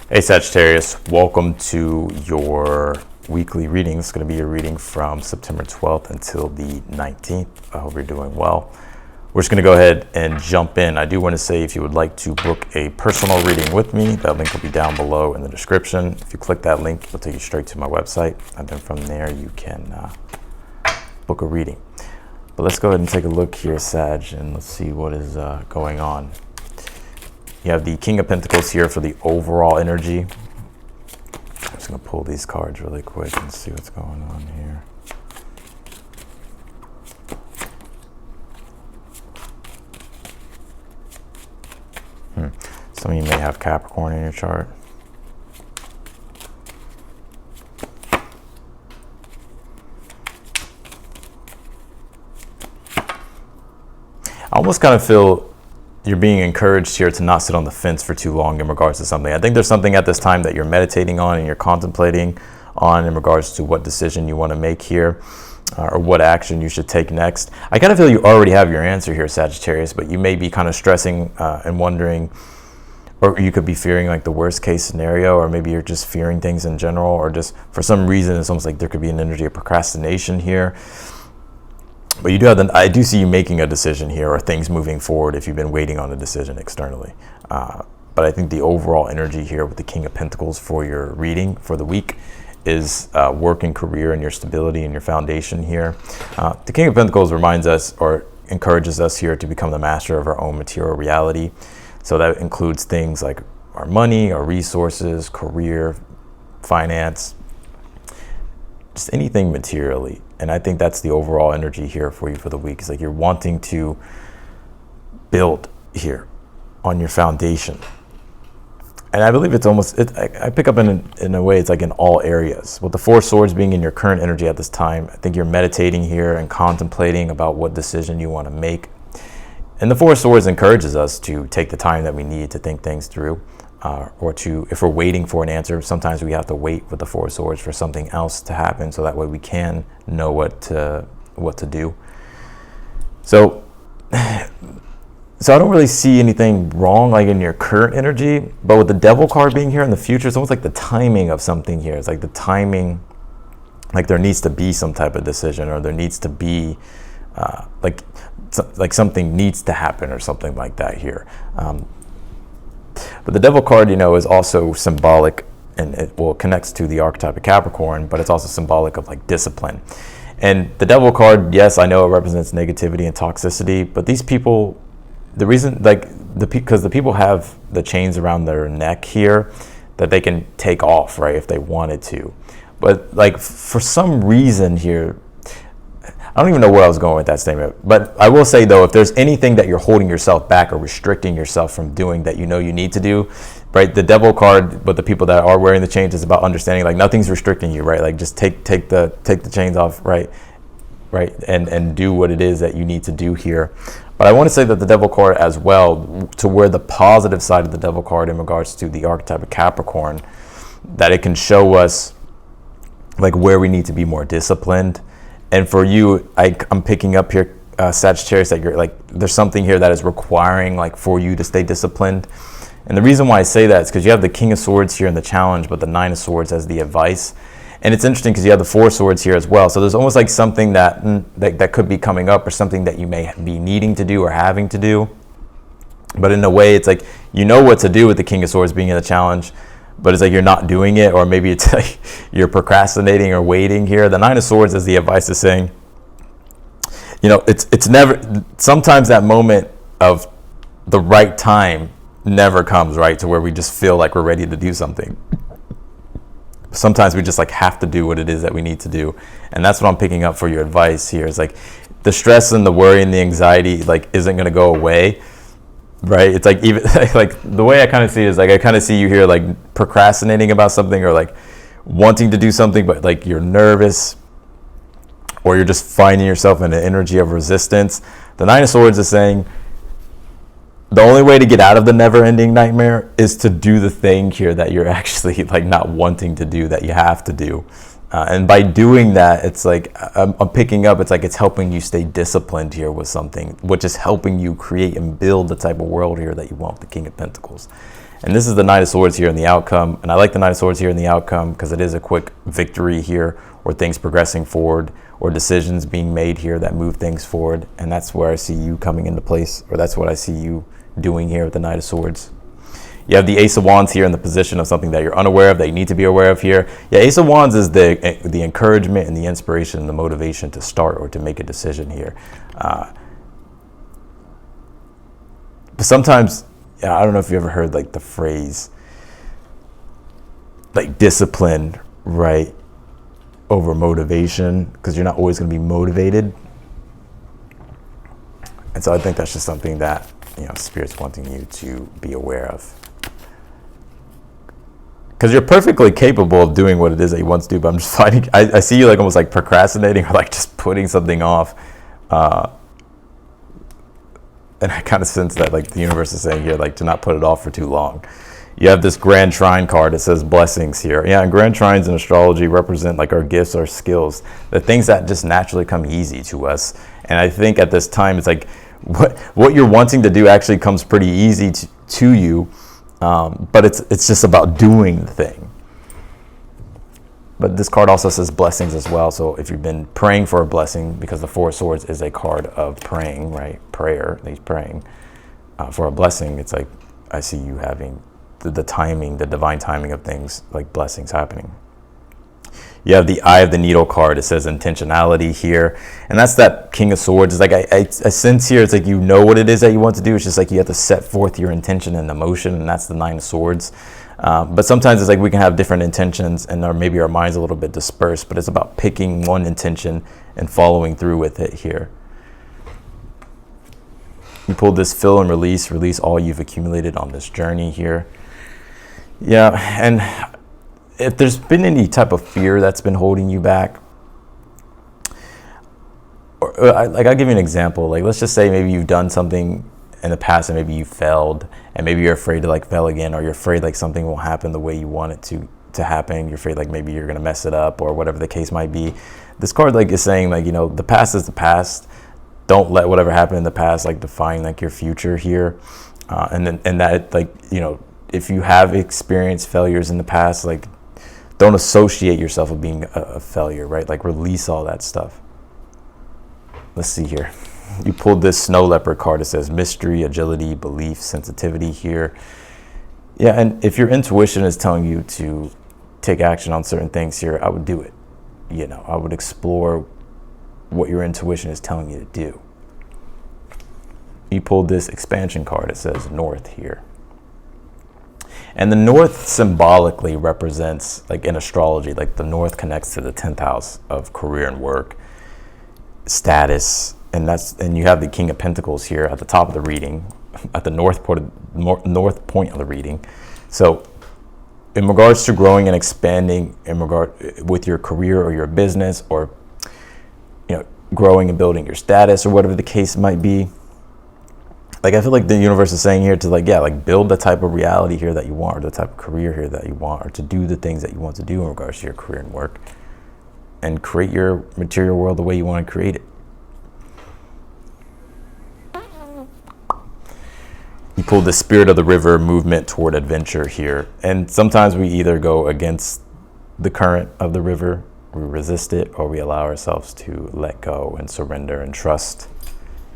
Hey Sagittarius, welcome to your weekly reading. It's going to be a reading from September 12th until the 19th. I hope you're doing well. We're just going to go ahead and jump in. I do want to say if you would like to book a personal reading with me, that link will be down below in the description. If you click that link, it'll take you straight to my website. And then from there, you can book a reading. But let's go ahead and take a look here, Sag, and let's see what is going on. You have the King of Pentacles here for the overall energy. I'm just going to pull these cards really quick and see what's going on here. Some of you may have Capricorn in your chart. I almost kind of feel you're being encouraged here to not sit on the fence for too long in regards to something. I think there's something at this time that you're meditating on and you're contemplating on in regards to what decision you want to make here or what action you should take next. I kind of feel you already have your answer here, Sagittarius, but you may be kind of stressing and wondering, or you could be fearing like the worst case scenario, or maybe you're just fearing things in general, or just for some reason it's almost like there could be an energy of procrastination here. But you do have I do see you making a decision here, or things moving forward if you've been waiting on a decision externally. But I think the overall energy here with the King of Pentacles for your reading for the week is work and career and your stability and your foundation here. The King of Pentacles reminds us or encourages us here to become the master of our own material reality. So that includes things like our money, our resources, career, finance, just anything materially. And I think that's the overall energy here for you for the week. It's like you're wanting to build here on your foundation. And I believe it's almost, I pick up in a way, it's like in all areas. With the Four of Swords being in your current energy at this time, I think you're meditating here and contemplating about what decision you want to make. And the Four of Swords encourages us to take the time that we need to think things through. Or to, if we're waiting for an answer, sometimes we have to wait with the Four of Swords for something else to happen, so that way we can know what to do. So I don't really see anything wrong like in your current energy, but with the Devil card being here in the future, it's almost like the timing of something here. It's like the timing, like there needs to be some type of decision, or there needs to be like something needs to happen or something like that here. But the Devil card, is also symbolic, and it connects to the archetype of Capricorn, but it's also symbolic of like discipline. And the Devil card, yes, I know it represents negativity and toxicity, but these people, the reason, because the people have the chains around their neck here that they can take off, right, if they wanted to. But like for some reason here, I don't even know where I was going with that statement, but I will say though, if there's anything that you're holding yourself back or restricting yourself from doing that you need to do, right? The Devil card, but the people that are wearing the chains is about understanding like nothing's restricting you, right? Like just take the chains off, right? And do what it is that you need to do here. But I want to say that the Devil card as well, to where the positive side of the Devil card in regards to the archetype of Capricorn, that it can show us like where we need to be more disciplined. And for you, I'm picking up here, Sagittarius, that you're like, there's something here that is requiring like for you to stay disciplined. And the reason why I say that is because you have the King of Swords here in the challenge, but the Nine of Swords as the advice. And it's interesting because you have the Four of Swords here as well. So there's almost like something that could be coming up, or something that you may be needing to do or having to do. But in a way, it's like, what to do with the King of Swords being in the challenge, but it's like you're not doing it, or maybe it's like you're procrastinating or waiting here. The Nine of Swords as the advice is saying, it's never, sometimes that moment of the right time never comes, right, to where we just feel like we're ready to do something. Sometimes we just like have to do what it is that we need to do. And that's what I'm picking up for your advice here. Is like the stress and the worry and the anxiety like isn't going to go away. Right, it's like even like the way I kind of see it is like I kind of see you here like procrastinating about something, or like wanting to do something, but like you're nervous, or you're just finding yourself in an energy of resistance. The Nine of Swords is saying the only way to get out of the never-ending nightmare is to do the thing here that you're actually like not wanting to do, that you have to do. And by doing that, it's like I'm picking up, it's like it's helping you stay disciplined here with something, which is helping you create and build the type of world here that you want with the King of Pentacles. And this is the Knight of Swords here in the outcome. And I like the Knight of Swords here in the outcome because it is a quick victory here, or things progressing forward, or decisions being made here that move things forward. And that's where I see you coming into place, or that's what I see you doing here with the Knight of Swords. You have the Ace of Wands here in the position of something that you're unaware of, that you need to be aware of here. Yeah, Ace of Wands is the encouragement and the inspiration and the motivation to start or to make a decision here. But sometimes, I don't know if you ever heard like the phrase, like discipline, right, over motivation, because you're not always going to be motivated. And so I think that's just something that, Spirit's wanting you to be aware of. Because you're perfectly capable of doing what it is that you want to do, but I'm just finding, I see you like almost like procrastinating or like just putting something off. And I kind of sense that like the universe is saying here, like to not put it off for too long. You have this Grand Trine card. It says blessings here. Yeah, and Grand Trines in astrology represent like our gifts, our skills, the things that just naturally come easy to us. And I think at this time, it's like what you're wanting to do actually comes pretty easy to you. But it's just about doing the thing. But this card also says blessings as well. So if you've been praying for a blessing, because the Four of Swords is a card of praying, right? Prayer, he's praying for a blessing. It's like, I see you having the timing, the divine timing of things, like blessings happening. You have the Eye of the Needle card. It says intentionality here. And that's that King of Swords. It's like I sense here, it's like you know what it is that you want to do. It's just like you have to set forth your intention and emotion, and that's the Nine of Swords. But sometimes it's like we can have different intentions, and maybe our mind's a little bit dispersed, but it's about picking one intention and following through with it here. You pulled this fill and release all you've accumulated on this journey here. Yeah, and if there's been any type of fear that's been holding you back, or I'll give you an example. Like, let's just say maybe you've done something in the past and maybe you failed, and maybe you're afraid to like fail again, or you're afraid like something won't happen the way you want it to happen. You're afraid like maybe you're gonna mess it up, or whatever the case might be. This card like is saying like, the past is the past. Don't let whatever happened in the past like define like your future here. And that like, if you have experienced failures in the past, like don't associate yourself with being a failure, right? Like release all that stuff. Let's see here. You pulled this Snow Leopard card. It says mystery, agility, belief, sensitivity here. Yeah, and if your intuition is telling you to take action on certain things here, I would do it. I would explore what your intuition is telling you to do. You pulled this expansion card. It says North here. And the North symbolically represents, like in astrology, like the North connects to the 10th house of career and work, status, and you have the King of Pentacles here at the top of the reading, at the north point of the reading. So in regards to growing and expanding with your career or your business, or growing and building your status, or whatever the case might be, like I feel like the universe is saying here to like build the type of reality here that you want, or the type of career here that you want, or to do the things that you want to do in regards to your career and work, and create your material world the way you want to create it. You pull the Spirit of the River, movement toward adventure here. And sometimes we either go against the current of the river, we resist it, or we allow ourselves to let go and surrender and trust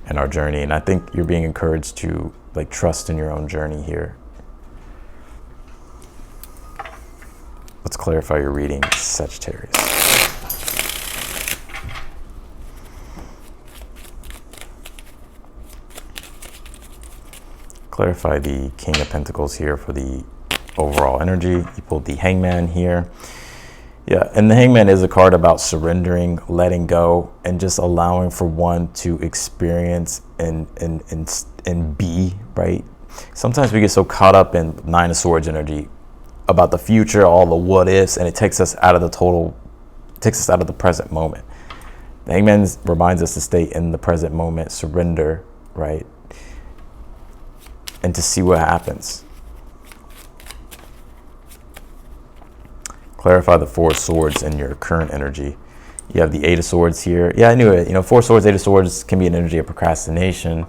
in our journey. And I think you're being encouraged to like trust in your own journey here. Let's clarify your reading, Sagittarius. Clarify the King of Pentacles here for the overall energy. You pulled the Hangman here. Yeah, and the Hangman is a card about surrendering, letting go, and just allowing for one to experience and be, right? Sometimes we get so caught up in Nine of Swords energy about the future, all the what ifs, and it takes us out of the present moment. The Hangman reminds us to stay in the present moment, surrender, right? And to see what happens. Clarify the Four of Swords in your current energy. You have the Eight of Swords here. Yeah, I knew it. Four Swords, Eight of Swords can be an energy of procrastination,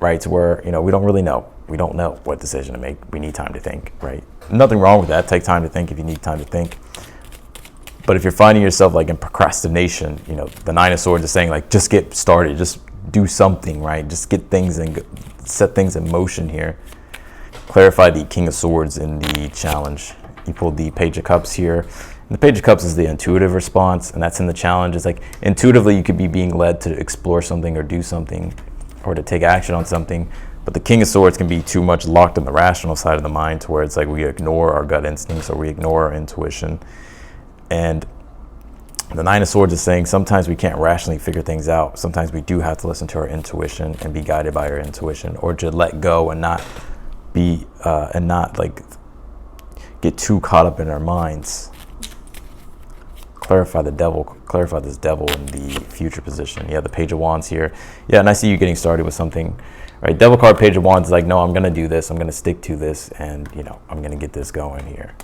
right? To where, we don't really know. we don't know what decision to make. We need time to think, right? Nothing wrong with that. Take time to think if you need time to think. But if you're finding yourself like in procrastination, you know, the Nine of Swords is saying like, just get started, just do something, right? Just get things and set things in motion here. Clarify the King of Swords in the challenge. You pulled the Page of Cups here. And the Page of Cups is the intuitive response, and that's in the challenge. It's like intuitively you could be being led to explore something or do something or to take action on something. But the King of Swords can be too much locked in the rational side of the mind to where it's like we ignore our gut instincts or we ignore our intuition. And the Nine of Swords is saying sometimes we can't rationally figure things out. Sometimes we do have to listen to our intuition and be guided by our intuition, or to let go and not be and not like get too caught up in our minds. Clarify the devil, clarify this devil in the future position. Yeah, the Page of Wands here. Yeah, and I see you getting started with something, right? Devil card, Page of Wands is like, no, I'm gonna do this, I'm gonna stick to this, and you know, I'm gonna get this going here.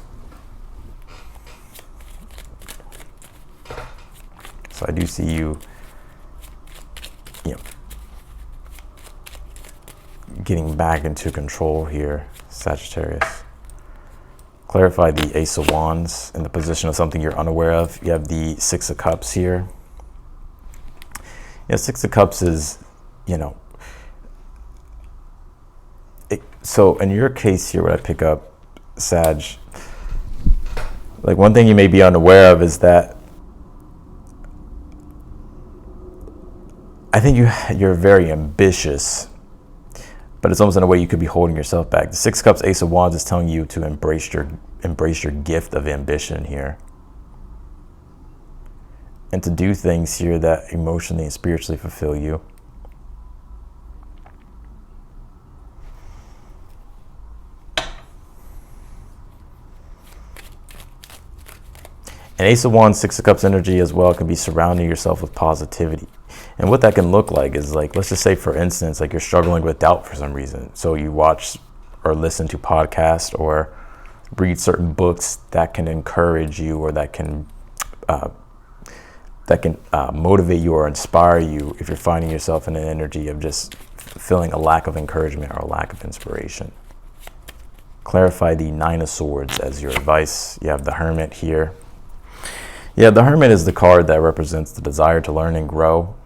So I do see you, you know, getting back into control here, Sagittarius. Clarify the Ace of Wands in the position of something you're unaware of. You have the Six of Cups here. Yeah, Six of Cups is, you know, so in your case here, what I pick up, Sag, like one thing you may be unaware of is that I think you're very ambitious, but it's almost in a way you could be holding yourself back. The Six of Cups, Ace of Wands is telling you to embrace your gift of ambition here, and to do things here that emotionally and spiritually fulfill you. And Ace of Wands, Six of Cups energy as well can be surrounding yourself with positivity. And what that can look like is like, let's just say for instance, like you're struggling with doubt for some reason. So you watch or listen to podcasts or read certain books that can encourage you, or that can motivate you or inspire you if you're finding yourself in an energy of just feeling a lack of encouragement or a lack of inspiration. Clarify the Nine of Swords as your advice. You have the Hermit here. Yeah, the Hermit is the card that represents the desire to learn and grow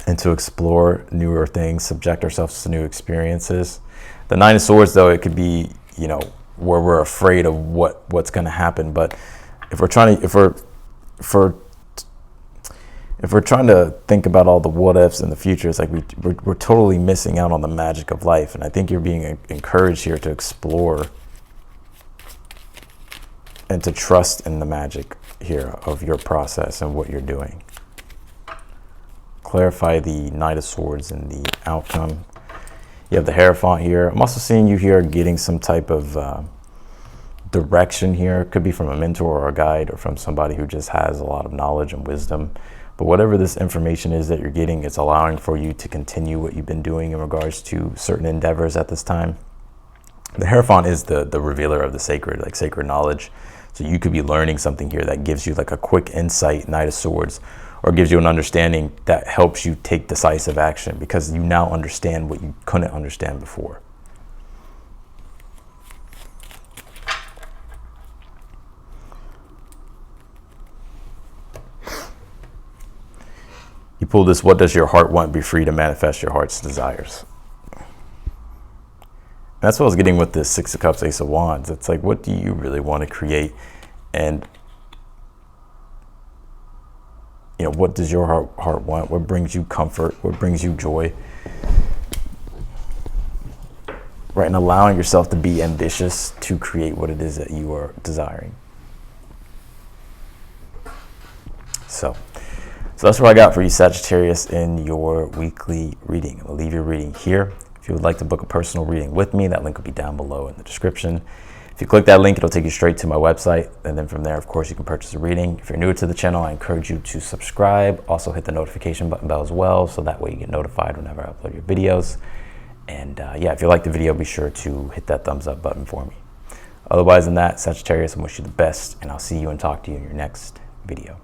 and to explore newer things, subject ourselves to new experiences. The Nine of Swords, though, it could be, you know, where we're afraid of what's going to happen. But if we're trying to think about all the what ifs in the future, it's like we're totally missing out on the magic of life. And I think you're being encouraged here to explore and to trust in the magic here of your process and what you're doing. Clarify the Knight of Swords and the outcome. You have the Hierophant here. I'm also seeing you here getting some type of direction here. It could be from a mentor or a guide, or from somebody who just has a lot of knowledge and wisdom. But whatever this information is that you're getting, it's allowing for you to continue what you've been doing in regards to certain endeavors at this time. The Hierophant is the revealer of the sacred, like sacred knowledge. So you could be learning something here that gives you like a quick insight, Knight of Swords, or gives you an understanding that helps you take decisive action because you now understand what you couldn't understand before. You pull this, what does your heart want? Be free to manifest your heart's desires. And that's what I was getting with the Six of Cups, Ace of Wands. It's like, what do you really want to create? And, you know, what does your heart want? What brings you comfort? What brings you joy? Right, and allowing yourself to be ambitious to create what it is that you are desiring. So that's what I got for you, Sagittarius, in your weekly reading. I'll leave your reading here. If you would like to book a personal reading with me, that link will be down below in the description. If you click that link, it'll take you straight to my website. And then from there, of course, you can purchase a reading. If you're new to the channel, I encourage you to subscribe. Also hit the notification bell as well, so that way you get notified whenever I upload your videos. And yeah, if you like the video, be sure to hit that thumbs up button for me. Otherwise than that, Sagittarius, I wish you the best, and I'll see you and talk to you in your next video.